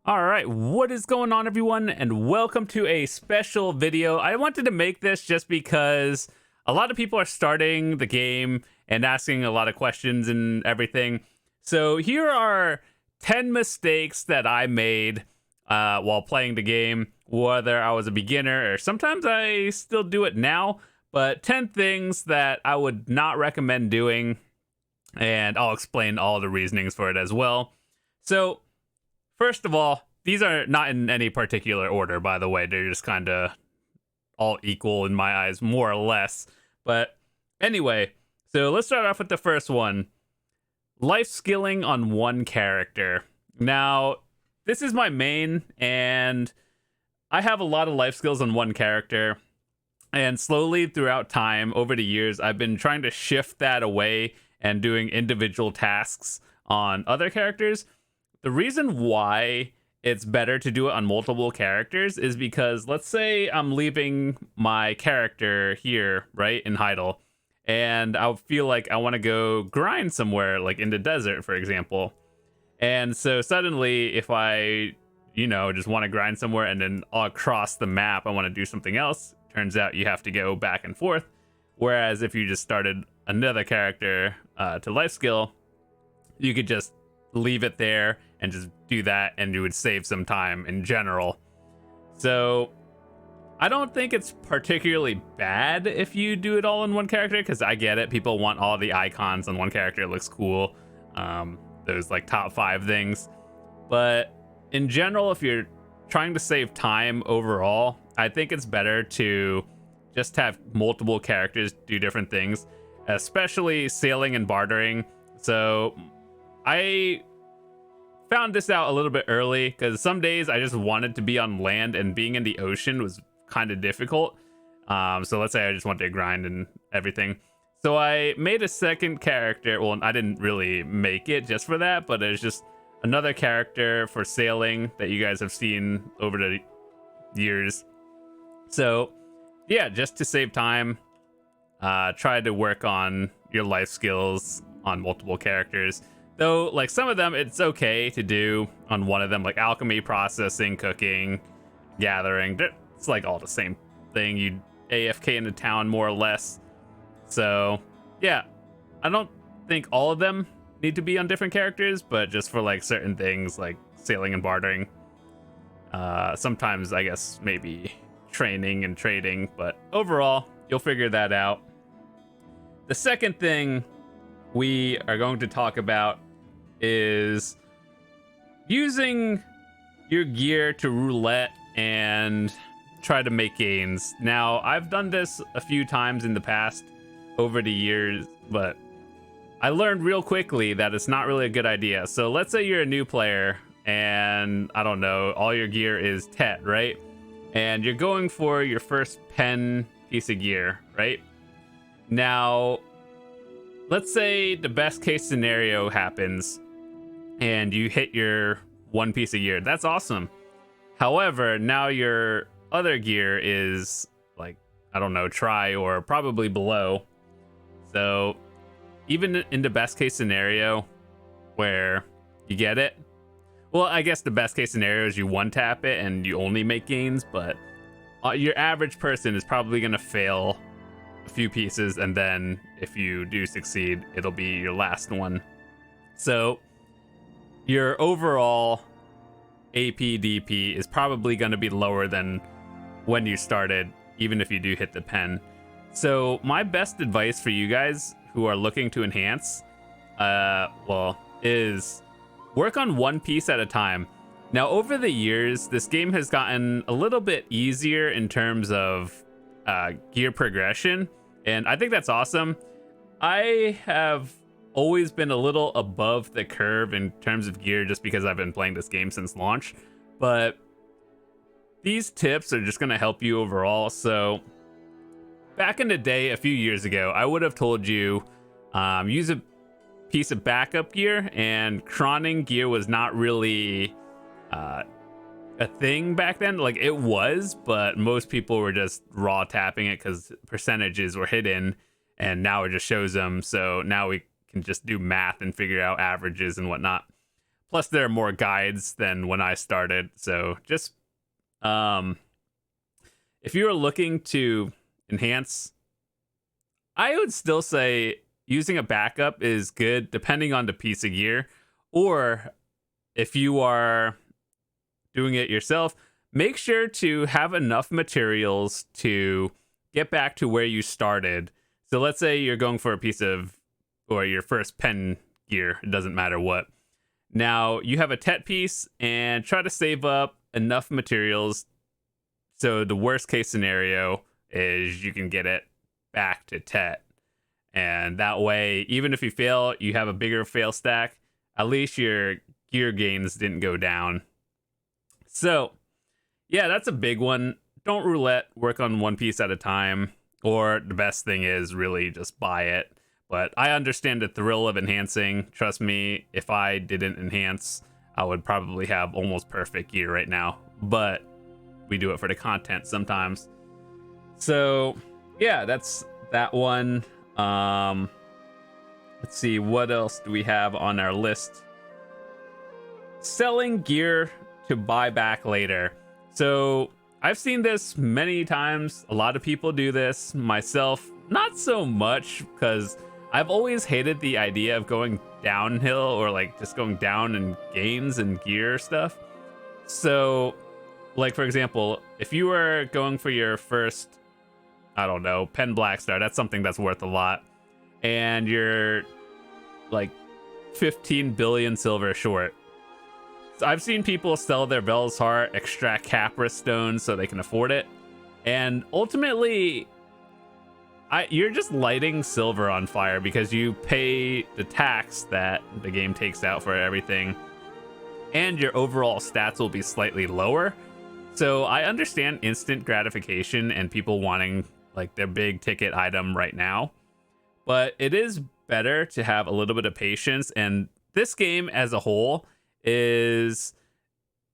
All right, what is going on, everyone, and welcome to a special video. I wanted to make this just because a lot of people are starting the game and asking a lot of questions and everything. So here are 10 mistakes that I made while playing the game, whether I was a beginner or sometimes I still do it now, but 10 things that I would not recommend doing, and I'll explain all the reasonings for it as well. So first of all, these are not in any particular order, by the way. They're just kind of all equal in my eyes, more or less. But anyway, so let's start off with the first one. Life skilling on one character. Now, this is my main, and I have a lot of life skills on one character. And slowly throughout time, over the years, I've been trying to shift that away and doing individual tasks on other characters. The reason why it's better to do it on multiple characters is because, let's say I'm leaving my character here, right, in Heidel, and I feel like I want to go grind somewhere, like in the desert, for example. And so suddenly, if I, just want to grind somewhere and then across the map, I want to do something else, turns out you have to go back and forth. Whereas if you just started another character to life skill, you could just leave it there and just do that, and you would save some time in general. So I don't think it's particularly bad if you do it all in one character, because I get it, people want all the icons on one character. It looks cool, those like top 5 things. But in general, if you're trying to save time overall, I think it's better to just have multiple characters do different things, especially sailing and bartering. So I found this out a little bit early because some days I just wanted to be on land, and being in the ocean was kind of difficult. So let's say I just wanted to grind and everything. So I made a second character. Well, I didn't really make it just for that, but it's just another character for sailing that you guys have seen over the years. So yeah, just to save time, try to work on your life skills on multiple characters. Though, like, some of them, it's okay to do on one of them, like alchemy, processing, cooking, gathering. It's like all the same thing. You AFK in the town, more or less. So, yeah, I don't think all of them need to be on different characters, but just for, like, certain things, like sailing and bartering. Sometimes, I guess, maybe training and trading, but overall, you'll figure that out. The second thing we are going to talk about is using your gear to roulette and try to make gains. Now, I've done this a few times in the past over the years, but I learned real quickly that it's not really a good idea. So let's say you're a new player and, I don't know, all your gear is Tet, right? And you're going for your first pen piece of gear, right? Now, let's say the best case scenario happens and you hit your one piece of gear. That's awesome. However, now your other gear is like, I don't know, try or probably below. So even in the best case scenario where you get it, well, I guess the best case scenario is you one tap it and you only make gains, but your average person is probably going to fail a few pieces, and then if you do succeed, it'll be your last one. So your overall APDP is probably going to be lower than when you started, even if you do hit the pen. So my best advice for you guys who are looking to enhance, is work on one piece at a time. Now, over the years, this game has gotten a little bit easier in terms of gear progression, and I think that's awesome. I have always been a little above the curve in terms of gear just because I've been playing this game since launch, but these tips are just going to help you overall. So back in the day, a few years ago, I would have told you use a piece of backup gear, and chroning gear was not really a thing back then. Like, it was, but most people were just raw tapping it because percentages were hidden, and now it just shows them. So now we can just do math and figure out averages and whatnot. Plus, there are more guides than when I started. So just if you are looking to enhance, I would still say using a backup is good depending on the piece of gear. Or if you are doing it yourself, make sure to have enough materials to get back to where you started. So let's say you're going for a piece of, or your first pen gear, it doesn't matter what. Now you have a tet piece and try to save up enough materials. So the worst case scenario is you can get it back to tet. And that way, even if you fail, you have a bigger fail stack. At least your gear gains didn't go down. So yeah, that's a big one. Don't roulette, work on one piece at a time. Or the best thing is really just buy it. But I understand the thrill of enhancing. Trust me, if I didn't enhance, I would probably have almost perfect gear right now. But we do it for the content sometimes. So yeah, that's that one. Let's see, what else do we have on our list? Selling gear to buy back later. So I've seen this many times. A lot of people do this. Myself, not so much, because I've always hated the idea of going downhill or like just going down in gains and gear stuff. So like, for example, if you were going for your first, I don't know, pen black star, that's something that's worth a lot, and you're like 15 billion silver short. So I've seen people sell their Vel's Heart, extract Capra stones so they can afford it, and ultimately you're just lighting silver on fire because you pay the tax that the game takes out for everything, and your overall stats will be slightly lower. So I understand instant gratification and people wanting like their big ticket item right now, but it is better to have a little bit of patience. And this game as a whole is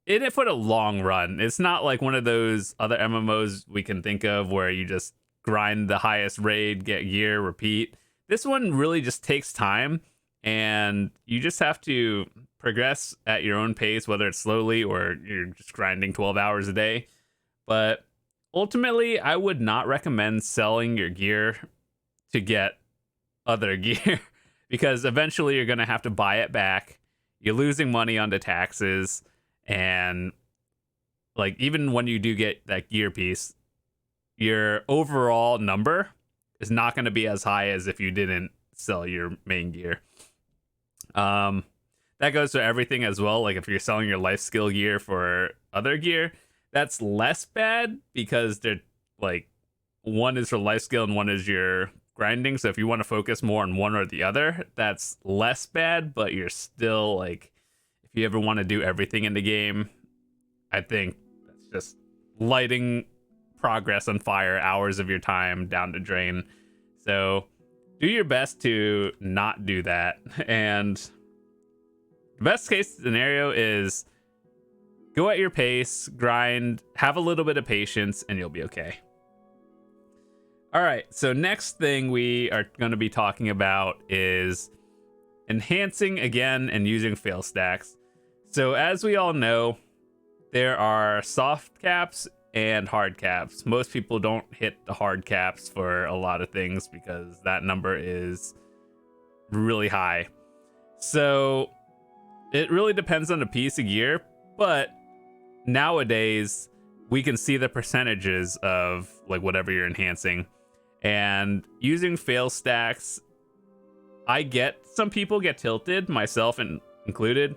in it for the long run. It's not like one of those other MMOs we can think of where you just grind the highest raid, get gear, repeat. This one really just takes time, and you just have to progress at your own pace, whether it's slowly or you're just grinding 12 hours a day. But ultimately, I would not recommend selling your gear to get other gear because eventually you're going to have to buy it back. You're losing money on the taxes, and like even when you do get that gear piece, your overall number is not going to be as high as if you didn't sell your main gear. That goes for everything as well. Like if you're selling your life skill gear for other gear, that's less bad because they're like one is for life skill and one is your grinding. So if you want to focus more on one or the other, that's less bad, but you're still like, if you ever want to do everything in the game, I think that's just lighting progress on fire, hours of your time down the drain. So do your best to not do that. And the best case scenario is go at your pace, grind, have a little bit of patience, and you'll be okay. All right, so next thing we are going to be talking about is enhancing again and using Failstacks. So as we all know, there are soft caps and hard caps. Most people don't hit the hard caps for a lot of things because that number is really high. So it really depends on the piece of gear, but nowadays we can see the percentages of like whatever you're enhancing. And using fail stacks, I get some people get tilted, myself included.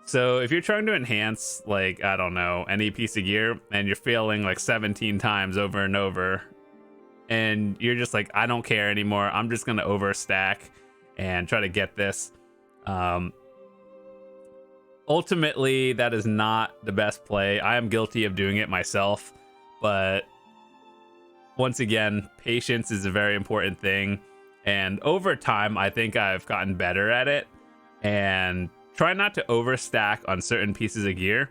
So if you're trying to enhance, like, I don't know, any piece of gear and you're failing like 17 times over and over, and you're just like, I don't care anymore, I'm just going to overstack and try to get this. Ultimately, that is not the best play. I am guilty of doing it myself, but once again, patience is a very important thing. And over time, I think I've gotten better at it. And try not to overstack on certain pieces of gear.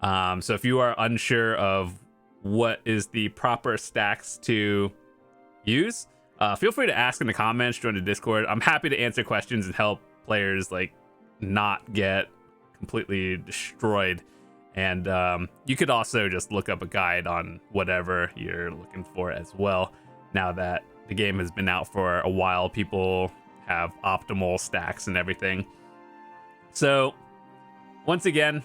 So if you are unsure of what is the proper stacks to use, feel free to ask in the comments, join the Discord. I'm happy to answer questions and help players like not get completely destroyed. And you could also just look up a guide on whatever you're looking for as well. Now that the game has been out for a while, people have optimal stacks and everything. So once again,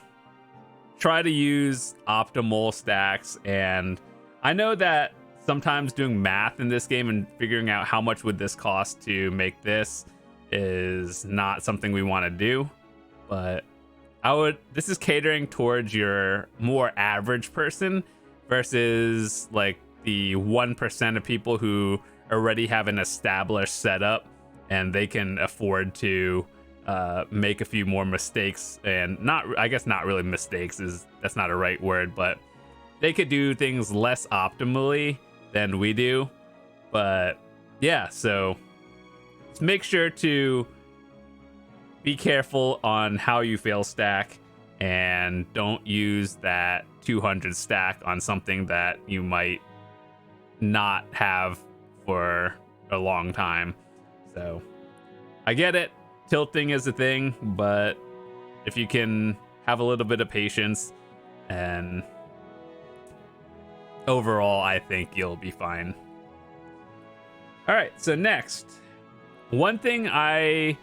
try to use optimal stacks. And I know that sometimes doing math in this game and figuring out how much would this cost to make this is not something we want to do, but this is catering towards your more average person versus like the 1% of people who already have an established setup and they can afford to make a few more mistakes. And I guess not really mistakes, that's not a right word, but they could do things less optimally than we do. But yeah, so just make sure to be careful on how you fail stack, and don't use that 200 stack on something that you might not have for a long time. So I get it, tilting is a thing, but if you can have a little bit of patience, and overall I think you'll be fine. All right, so next, one thing I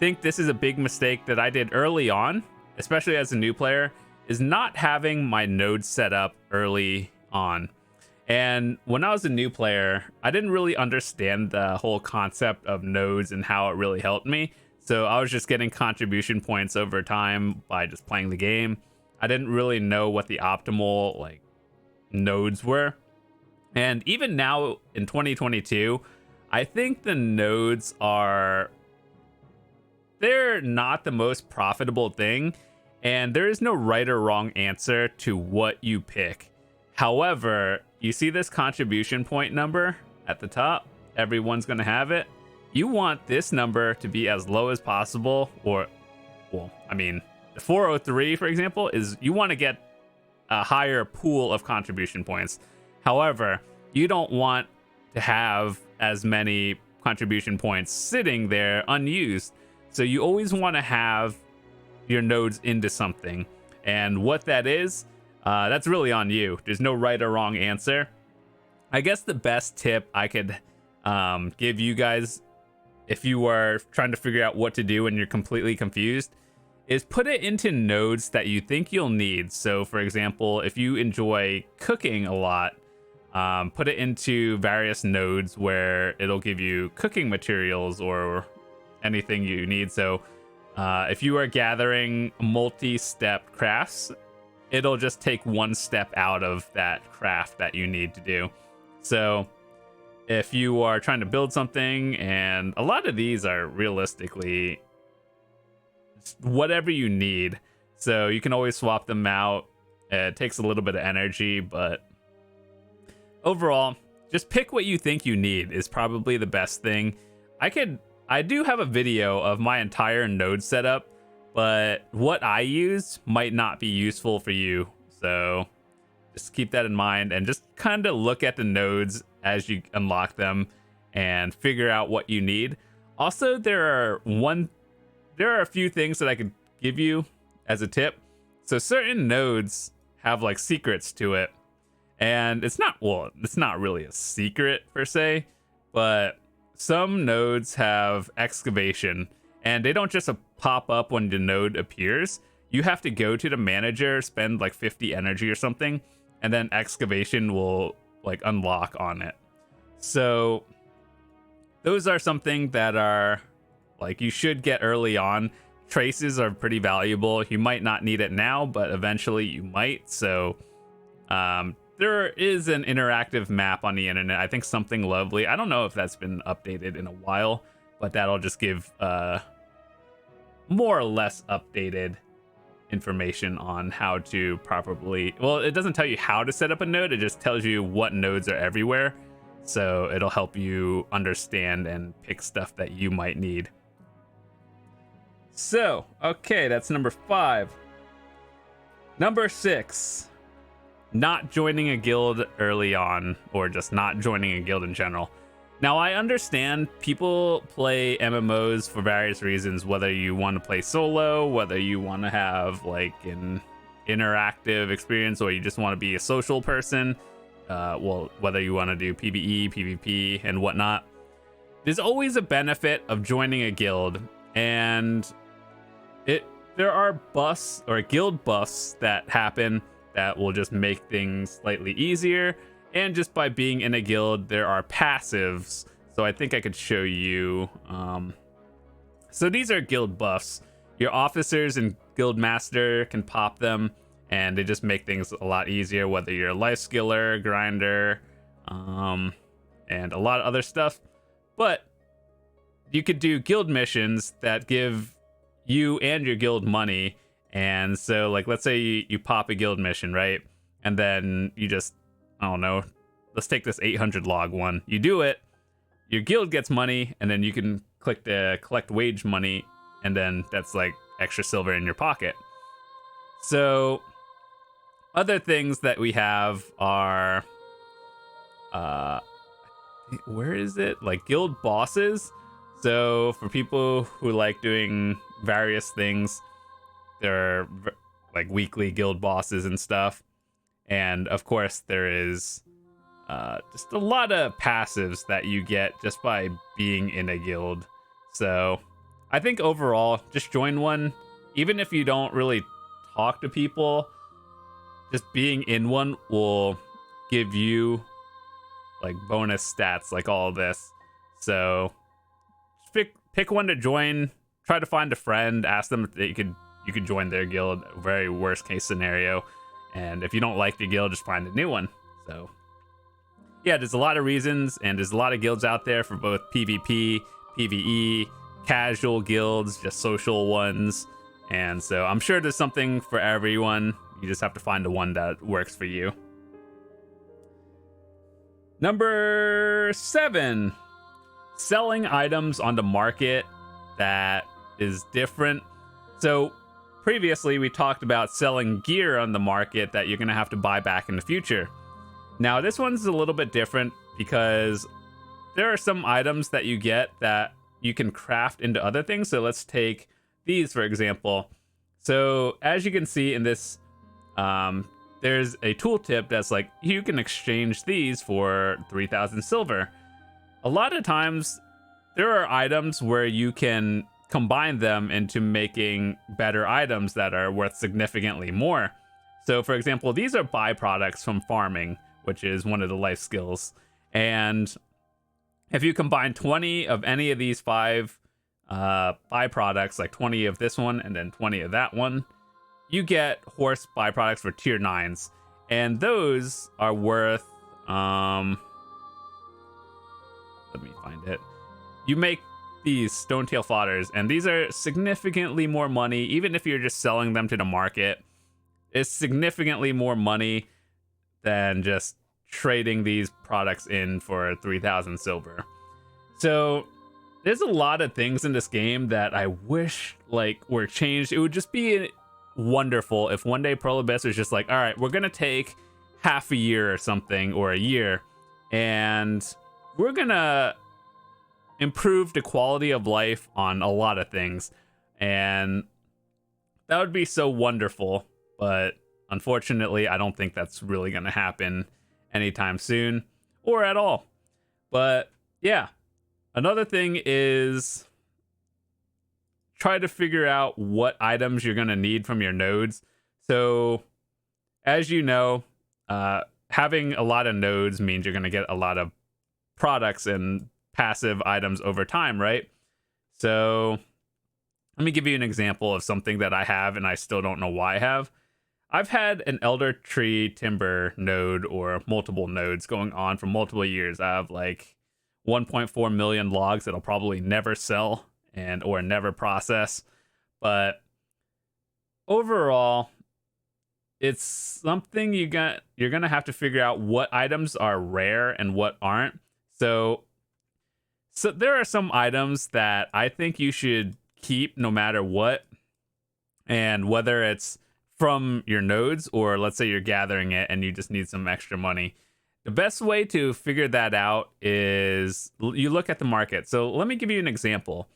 think this is a big mistake that I did early on, especially as a new player, is not having my nodes set up early on. And when I was a new player, I didn't really understand the whole concept of nodes and how it really helped me. So I was just getting contribution points over time by just playing the game. I didn't really know what the optimal like nodes were. And even now in 2022, I think the nodes they're not the most profitable thing, and there is no right or wrong answer to what you pick. However, you see this contribution point number at the top, everyone's going to have it. You want this number to be as low as possible, or, well, I mean, the 403, for example, is you want to get a higher pool of contribution points. However, you don't want to have as many contribution points sitting there unused. So you always want to have your nodes into something. And what that is, that's really on you. There's no right or wrong answer. I guess the best tip I could give you guys, if you are trying to figure out what to do and you're completely confused, is put it into nodes that you think you'll need. So for example, if you enjoy cooking a lot, put it into various nodes where it'll give you cooking materials or anything you need. So if you are gathering multi-step crafts, it'll just take one step out of that craft that you need to do. So if you are trying to build something, and a lot of these are realistically whatever you need, so you can always swap them out. It takes a little bit of energy, but overall, just pick what you think you need is probably the best thing. I do have a video of my entire node setup, but what I use might not be useful for you. So just keep that in mind, and just kind of look at the nodes as you unlock them and figure out what you need. Also, there are a few things that I could give you as a tip. So certain nodes have like secrets to it, and it's not really a secret per se, but some nodes have excavation, and they don't just pop up when the node appears. You have to go to the manager, spend like 50 energy or something, and then excavation will like unlock on it. So those are something that are like you should get early on. Traces are pretty valuable. You might not need it now, but eventually you might. So there is an interactive map on the internet. I think Something Lovely. I don't know if that's been updated in a while, but that'll just give more or less updated information on how to properly, well, it doesn't tell you how to set up a node, it just tells you what nodes are everywhere. So it'll help you understand and pick stuff that you might need. So, okay, that's number 5. Number 6, not joining a guild early on, or just not joining a guild in general. Now, I understand people play MMOs for various reasons, whether you want to play solo, whether you want to have like an interactive experience, or you just want to be a social person. Well, whether you want to do PvE, PvP, and whatnot. There's always a benefit of joining a guild, and there are buffs or guild buffs that happen that will just make things slightly easier. And just by being in a guild, there are passives. So I think I could show you. So these are guild buffs. Your officers and guild master can pop them, and they just make things a lot easier, whether you're a life skiller, grinder, and a lot of other stuff. But you could do guild missions that give you and your guild money. And so, like, let's say you pop a guild mission, right? And then you just, I don't know, let's take this 800 log one. You do it, your guild gets money, and then you can click the collect wage money, and then that's like extra silver in your pocket. So other things that we have are, where is it? Like guild bosses. So for people who like doing various things, there are like weekly guild bosses and stuff. And of course, there is just a lot of passives that you get just by being in a guild. So I think overall, just join one. Even if you don't really talk to people, just being in one will give you like bonus stats, like all of this. So pick one to join. Try to find a friend. Ask them if you could join their guild. Very worst case scenario. And if you don't like the guild, just find a new one. So yeah, there's a lot of reasons, and there's a lot of guilds out there for both PvP, PvE, casual guilds, just social ones. And so I'm sure there's something for everyone. You just have to find the one that works for you. Number 7, selling items on the market that is different. So previously we talked about selling gear on the market that you're going to have to buy back in the future. Now this one's a little bit different because there are some items that you get that you can craft into other things. So let's take these, for example. So as you can see in this, there's a tooltip that's like, you can exchange these for 3,000 silver. A lot of times there are items where you can combine them into making better items that are worth significantly more. So for example, these are byproducts from farming, which is one of the life skills. And if you combine 20 of any of these 5 byproducts, like 20 of this one and then 20 of that one, you get horse byproducts for tier 9s. And those are worth, let me find it. You make these stonetail fodders, and these are significantly more money. Even if you're just selling them to the market, it's significantly more money than just trading these products in for 3,000 silver. So there's a lot of things in this game that I wish like were changed. It would just be wonderful if one day Prolibus was just like, all right, we're gonna take half a year or something, or a year, and we're gonna improve the quality of life on a lot of things. And that would be so wonderful. But unfortunately, I don't think that's really gonna happen anytime soon, or at all. But yeah, another thing is try to figure out what items you're going to need from your nodes. So as you know, having a lot of nodes means you're going to get a lot of products and passive items over time, right? So let me give you an example of something that I have and I still don't know why I have. I've had an elder tree timber node or multiple nodes going on for multiple years. I have like 1.4 million logs that I'll probably never sell or never process. But overall, it's something you're gonna have to figure out what items are rare and what aren't. So there are some items that I think you should keep no matter what, and whether it's from your nodes or let's say you're gathering it and you just need some extra money. The best way to figure that out is you look at the market. So let me give you an example.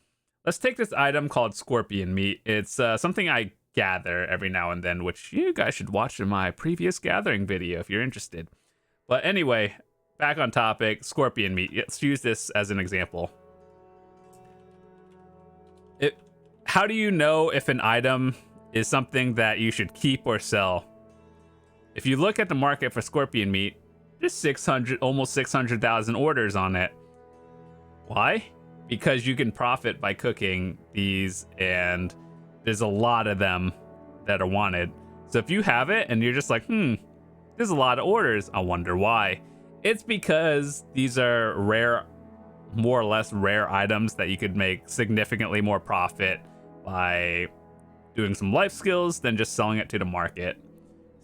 Let's take this item called scorpion meat. It's something I gather every now and then, which you guys should watch in my previous gathering video if you're interested. But anyway, back on topic, scorpion meat. Let's use this as an example. How do you know if an item is something that you should keep or sell? If you look at the market for scorpion meat, there's almost 600,000 orders on it. Why? Because you can profit by cooking these, and there's a lot of them that are wanted. So if you have it and you're just like, there's a lot of orders, I wonder why. It's because these are rare, more or less rare items that you could make significantly more profit by doing some life skills than just selling it to the market.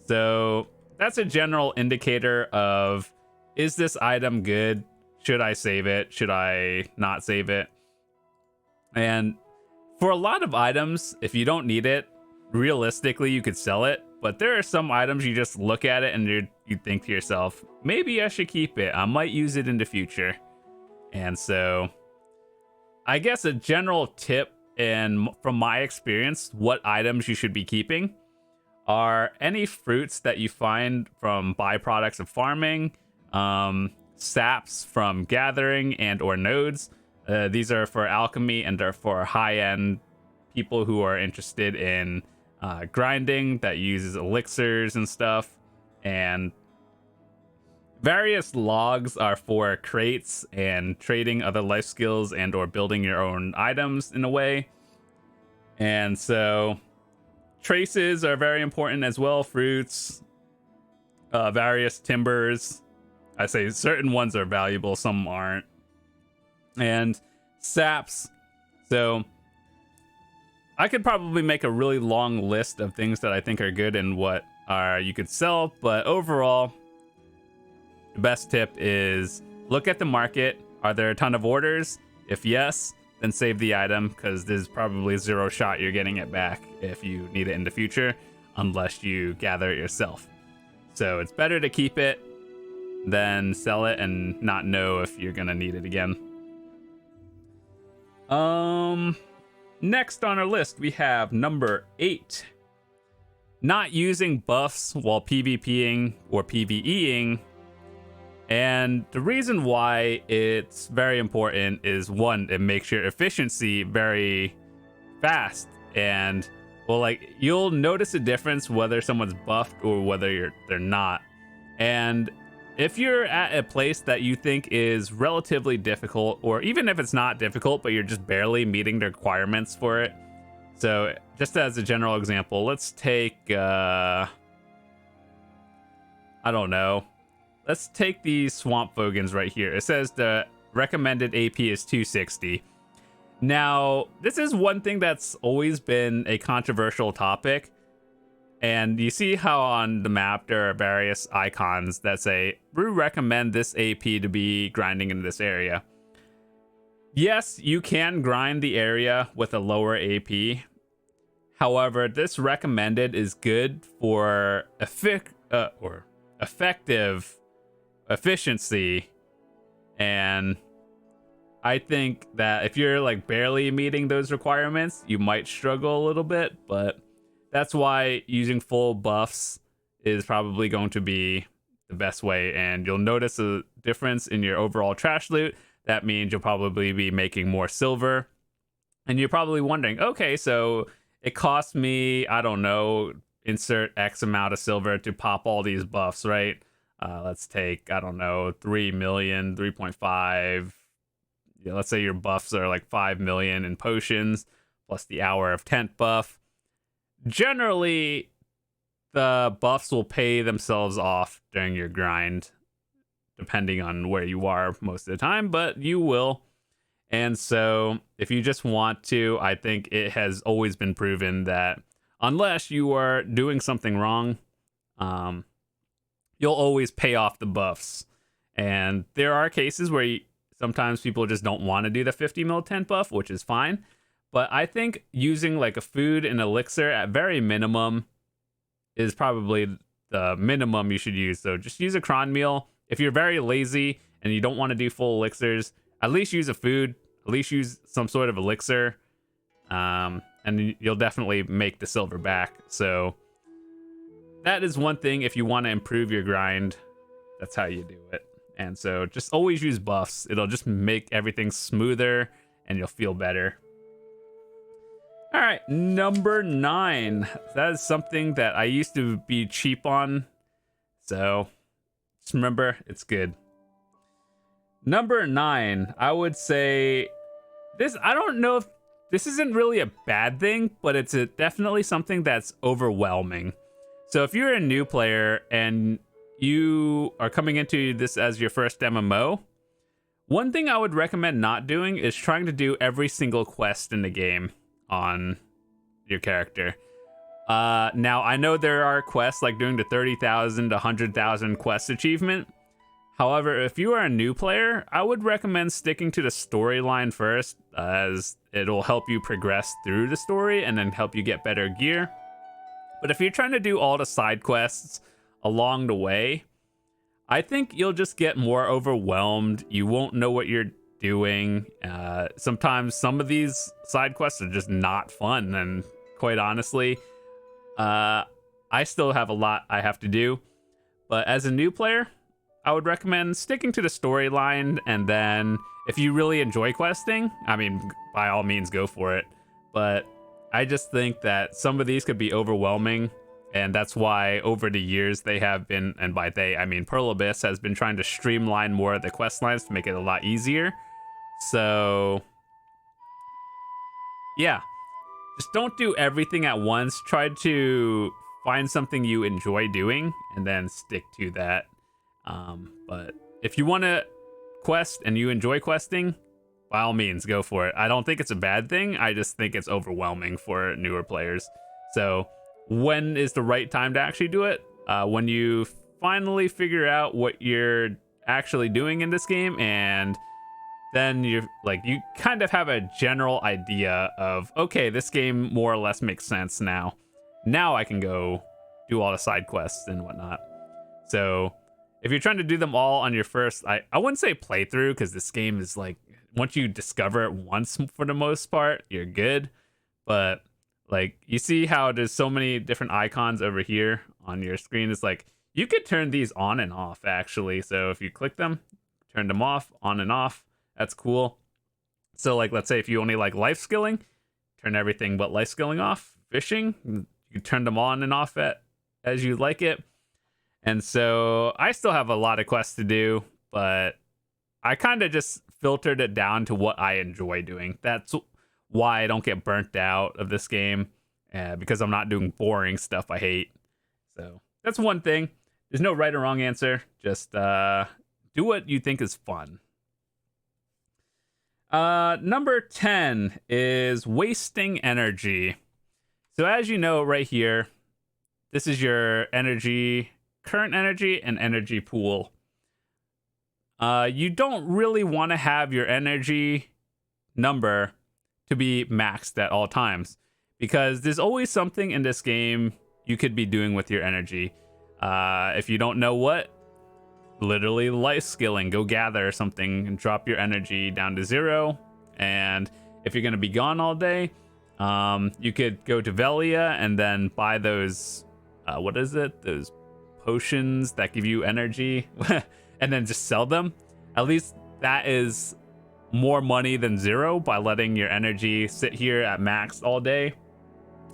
So that's a general indicator of, is this item good? Should I save it? Should I not save it? And for a lot of items, if you don't need it, realistically, you could sell it. But there are some items you just look at it and you think to yourself, maybe I should keep it. I might use it in the future. And so I guess a general tip, and from my experience, what items you should be keeping are any fruits that you find from byproducts of farming, saps from gathering and or nodes. These are for alchemy and are for high-end people who are interested in grinding, that uses elixirs and stuff. And various logs are for crates and trading other life skills and or building your own items in a way. And so traces are very important as well. Fruits, various timbers. I say certain ones are valuable, some aren't. And saps. So I could probably make a really long list of things that I think are good and what you could sell. But overall, the best tip is look at the market. Are there a ton of orders? If yes, then save the item, because there's probably zero shot you're getting it back if you need it in the future, unless you gather it yourself. So it's better to keep it than sell it and not know if you're gonna need it again. Next on our list, we have number 8. Not using buffs while PvPing or PvEing. And the reason why it's very important is, one, it makes your efficiency very fast. And, well, like, you'll notice a difference whether someone's buffed or whether they're not. And if you're at a place that you think is relatively difficult, or even if it's not difficult, but you're just barely meeting the requirements for it. So just as a general example, let's take, I don't know. Let's take these Swamp Vogons right here. It says the recommended AP is 260. Now, this is one thing that's always been a controversial topic. And you see how on the map there are various icons that say, we recommend this AP to be grinding in this area. Yes, you can grind the area with a lower AP. However, this recommended is good for effective efficiency. And I think that if you're like barely meeting those requirements, you might struggle a little bit, but that's why using full buffs is probably going to be the best way, and you'll notice a difference in your overall trash loot. That means you'll probably be making more silver, and you're probably wondering, okay, so it cost me, I don't know, insert X amount of silver to pop all these buffs, right? Let's take, I don't know, 3 million, 3.5. Yeah, let's say your buffs are like 5 million in potions, plus the hour of tent buff. Generally, the buffs will pay themselves off during your grind, depending on where you are most of the time, but you will. And so if you just want to, I think it has always been proven that unless you are doing something wrong, you'll always pay off the buffs. And there are cases where sometimes people just don't want to do the 50 mil tent buff, which is fine. But I think using like a food and elixir at very minimum is probably the minimum you should use. So just use a cron meal if you're very lazy and you don't want to do full elixirs, at least use a food, at least use some sort of elixir, and you'll definitely make the silver back. So that is one thing. If you want to improve your grind, that's how you do it. And so just always use buffs. It'll just make everything smoother and you'll feel better. All right, number 9. That is something that I used to be cheap on. So just remember, it's good. Number 9, I would say this. I don't know if this isn't really a bad thing, but it's definitely something that's overwhelming. So if you're a new player and you are coming into this as your first MMO, one thing I would recommend not doing is trying to do every single quest in the game on your character. Now, I know there are quests like doing the 30,000 to 100,000 quest achievement. However, if you are a new player, I would recommend sticking to the storyline first, as it'll help you progress through the story and then help you get better gear. But if you're trying to do all the side quests along the way, I think you'll just get more overwhelmed. You won't know what you're doing. Sometimes some of these side quests are just not fun, and quite honestly, I still have a lot I have to do. But as a new player, I would recommend sticking to the storyline, and then if you really enjoy questing, I mean, by all means, go for it. But I just think that some of these could be overwhelming, and that's why over the years they have been, and by they, I mean Pearl Abyss has been trying to streamline more of the quest lines to make it a lot easier. So yeah, just don't do everything at once. Try to find something you enjoy doing and then stick to that. But if you want to quest and you enjoy questing, by all means, go for it. I don't think it's a bad thing. I just think it's overwhelming for newer players. So when is the right time to actually do it? When you finally figure out what you're actually doing in this game, and then you kind of have a general idea of, okay, this game more or less makes sense now. Now I can go do all the side quests and whatnot. So if you're trying to do them all on your first, I wouldn't say playthrough, because this game is like, once you discover it once for the most part, you're good. But like, you see how there's so many different icons over here on your screen. It's like, you could turn these on and off, actually. So if you click them, turn them off, on and off, that's cool. So like, let's say if you only like life skilling, turn everything but life skilling off. Fishing, you turn them on and off as you like it. And so I still have a lot of quests to do, but I kind of just filtered it down to what I enjoy doing. That's why I don't get burnt out of this game, because I'm not doing boring stuff I hate. So that's one thing. There's no right or wrong answer. Just do what you think is fun. Number 10 is wasting energy. So as you know right here, this is your energy, current energy and energy pool. You don't really want to have your energy number to be maxed at all times, because there's always something in this game you could be doing with your energy. If you don't know what, literally life skilling, go gather something and drop your energy down to 0. And if you're going to be gone all day, you could go to Velia and then buy those, what is it? Those potions that give you energy and then just sell them. At least that is more money than 0 by letting your energy sit here at max all day.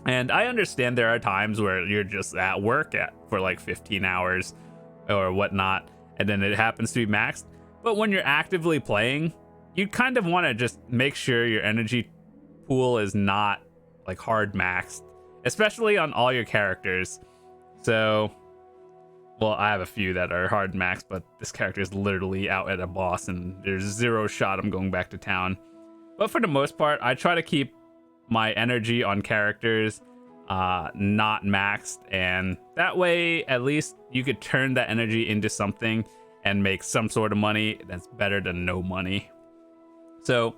And I understand there are times where you're just at work for like 15 hours or whatnot, and then it happens to be maxed. But when you're actively playing, you kind of want to just make sure your energy pool is not like hard maxed, especially on all your characters. So, well, I have a few that are hard maxed, but this character is literally out at a boss and there's 0 shot I'm going back to town. But for the most part, I try to keep my energy on characters not maxed, and that way at least you could turn that energy into something and make some sort of money that's better than no money. So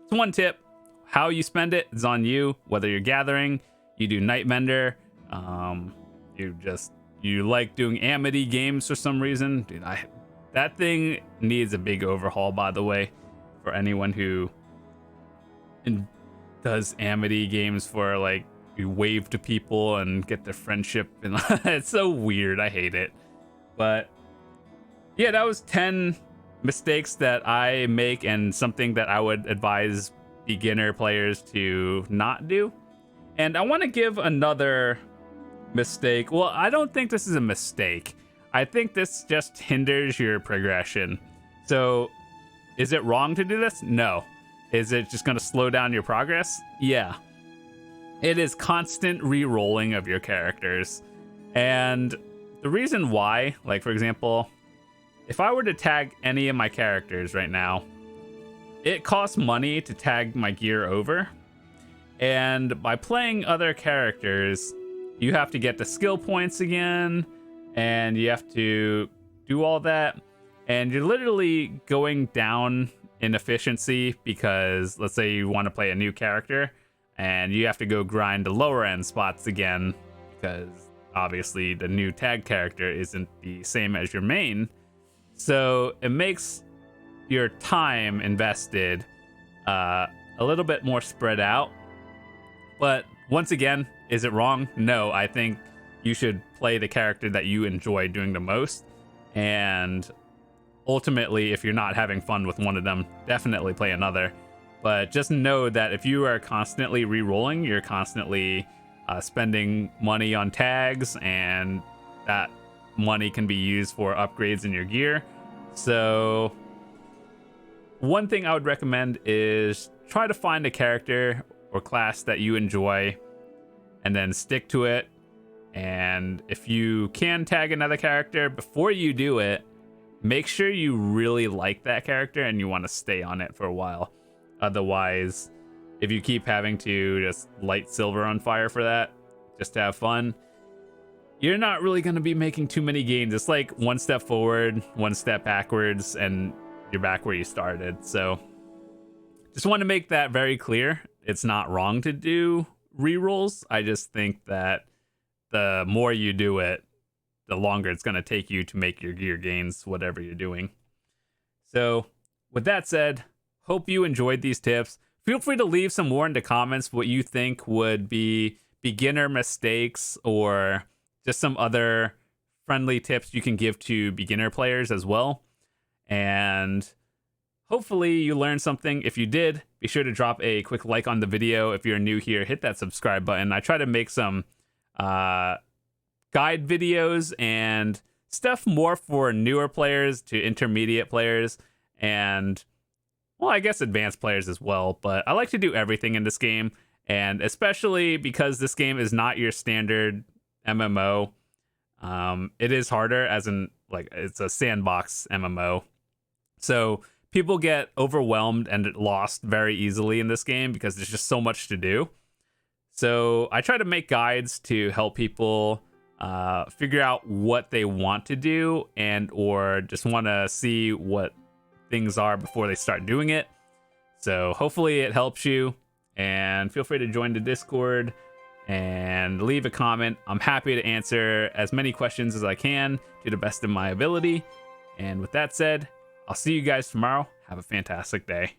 it's one tip. How you spend it is on you, whether you're gathering, you do Nightmender, you like doing Amity games for some reason. Dude, That thing needs a big overhaul, by the way, for anyone who does Amity games for like you wave to people and get their friendship, and it's so weird. I hate it. But yeah, that was 10 mistakes that I make and something that I would advise beginner players to not do. And I want to give another mistake. Well, I don't think this is a mistake. I think this just hinders your progression. So, is it wrong to do this? No. Is it just going to slow down your progress? Yeah. It is constant re-rolling of your characters. And the reason why, like for example, if I were to tag any of my characters right now, it costs money to tag my gear over. And by playing other characters, you have to get the skill points again, and you have to do all that. And you're literally going down in efficiency because let's say you want to play a new character and you have to go grind the lower end spots again because obviously the new tag character isn't the same as your main. So it makes your time invested a little bit more spread out. But once again, is it wrong? No, I think you should play the character that you enjoy doing the most. And ultimately, if you're not having fun with one of them, definitely play another. But just know that if you are constantly re-rolling, you're constantly spending money on tags, and that money can be used for upgrades in your gear. So one thing I would recommend is try to find a character or class that you enjoy and then stick to it. And if you can tag another character before you do it, make sure you really like that character and you want to stay on it for a while. Otherwise, if you keep having to just light silver on fire for that, just to have fun, you're not really going to be making too many gains. It's like one step forward, one step backwards, and you're back where you started. So just want to make that very clear. It's not wrong to do rerolls. I just think that the more you do it, the longer it's going to take you to make your gear gains, whatever you're doing. So with that said, hope you enjoyed these tips. Feel free to leave some more in the comments what you think would be beginner mistakes or just some other friendly tips you can give to beginner players as well. And hopefully you learned something. If you did, be sure to drop a quick like on the video. If you're new here, hit that subscribe button. I try to make some guide videos and stuff more for newer players to intermediate players and, well, I guess advanced players as well. But I like to do everything in this game, and especially because this game is not your standard MMO. It is harder, as in like it's a sandbox MMO. So people get overwhelmed and lost very easily in this game because there's just so much to do. So I try to make guides to help people figure out what they want to do and or just want to see what things are before they start doing it. So hopefully it helps you, and feel free to join the Discord and leave a comment. I'm happy to answer as many questions as I can to the best of my ability. And with that said, I'll see you guys tomorrow. Have a fantastic day.